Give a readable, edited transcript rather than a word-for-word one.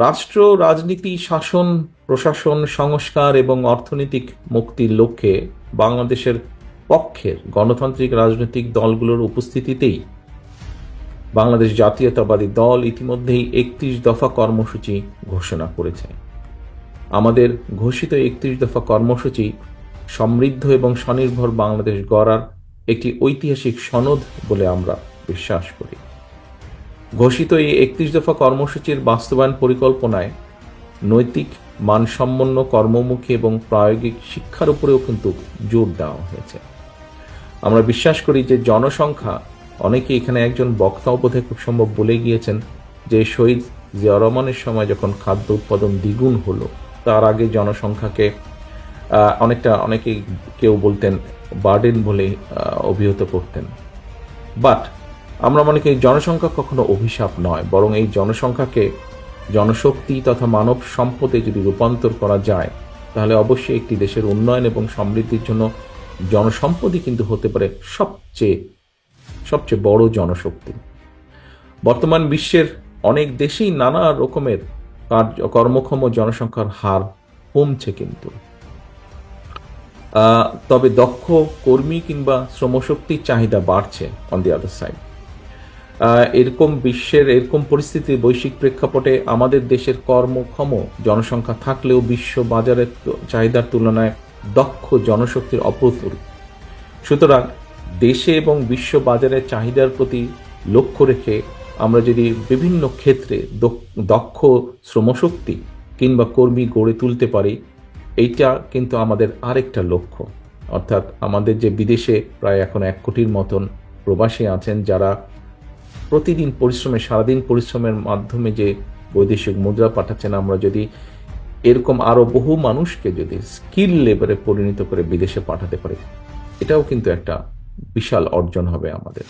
রাষ্ট্র, রাজনীতি, শাসন, প্রশাসন, সংস্কার এবং অর্থনৈতিক মুক্তির লক্ষ্যে বাংলাদেশের পক্ষের গণতান্ত্রিক রাজনৈতিক দলগুলোর উপস্থিতিতেই বাংলাদেশ জাতীয়তাবাদী দল ইতিমধ্যেই ৩১ দফা কর্মসূচি ঘোষণা করেছে। আমাদের ঘোষিত ৩১ দফা কর্মসূচি সমৃদ্ধ এবং স্বনির্ভর বাংলাদেশ গড়ার একটি ঐতিহাসিক সনদ বলে আমরা বিশ্বাস করি। ঘোষিত এই ৩১ দফা কর্মসূচির বাস্তবায়ন পরিকল্পনায় নৈতিক, মানসম্পন্ন, কর্মমুখী এবং প্রায়োগিক শিক্ষার উপরেও কিন্তু জোর দেওয়া হয়েছে। আমরা বিশ্বাস করি যে জনসংখ্যা, অনেকে এখানে একজন বক্তা বোধহয় খুব সম্ভব বলে গিয়েছেন যে শহীদ জিয়া রহমানের সময় যখন খাদ্য উৎপাদন দ্বিগুণ হলো, তার আগে জনসংখ্যাকে অনেকে কেউ বলতেন বার্ডেন বলে অভিহিত করতেন। বাট আমরা মনে করি জনসংখ্যা কখনো অভিশাপ নয়, বরং এই জনসংখ্যাকে জনশক্তি তথা মানব সম্পদে যদি রূপান্তর করা যায়, তাহলে অবশ্যই একটি দেশের উন্নয়ন এবং সমৃদ্ধির জন্য জনসম্পদই কিন্তু হতে পারে সবচেয়ে বড় জনশক্তি। বর্তমান বিশ্বের অনেক দেশেই নানা রকমের কর্মক্ষম জনসংখ্যার হার কমছে, কিন্তু তবে দক্ষ কর্মী কিংবা শ্রমশক্তির চাহিদা বাড়ছে অন দি আদার সাইড। এরকম পরিস্থিতির বৈশ্বিক প্রেক্ষাপটে আমাদের দেশের কর্মক্ষম জনসংখ্যা থাকলেও বিশ্ব বাজারের চাহিদার তুলনায় দক্ষ জনশক্তির অপ্রতুল। সুতরাং দেশে এবং বিশ্ব বাজারের চাহিদার প্রতি লক্ষ্য রেখে আমরা যদি বিভিন্ন ক্ষেত্রে দক্ষ শ্রমশক্তি কিংবা কর্মী গড়ে তুলতে পারি, এইটা কিন্তু আমাদের আরেকটা লক্ষ্য। অর্থাৎ আমাদের যে বিদেশে প্রায় এখন ১ কোটির মতন প্রবাসী আছেন, যারা প্রতিদিন সারাদিন পরিশ্রমের মাধ্যমে যে বৈদেশিক মুদ্রা পাঠাচ্ছেন, আমরা যদি এরকম আরো বহু মানুষকে যদি স্কিল লেবারে পরিণত করে বিদেশে পাঠাতে পারি, এটাও কিন্তু একটা বিশাল অর্জন হবে আমাদের।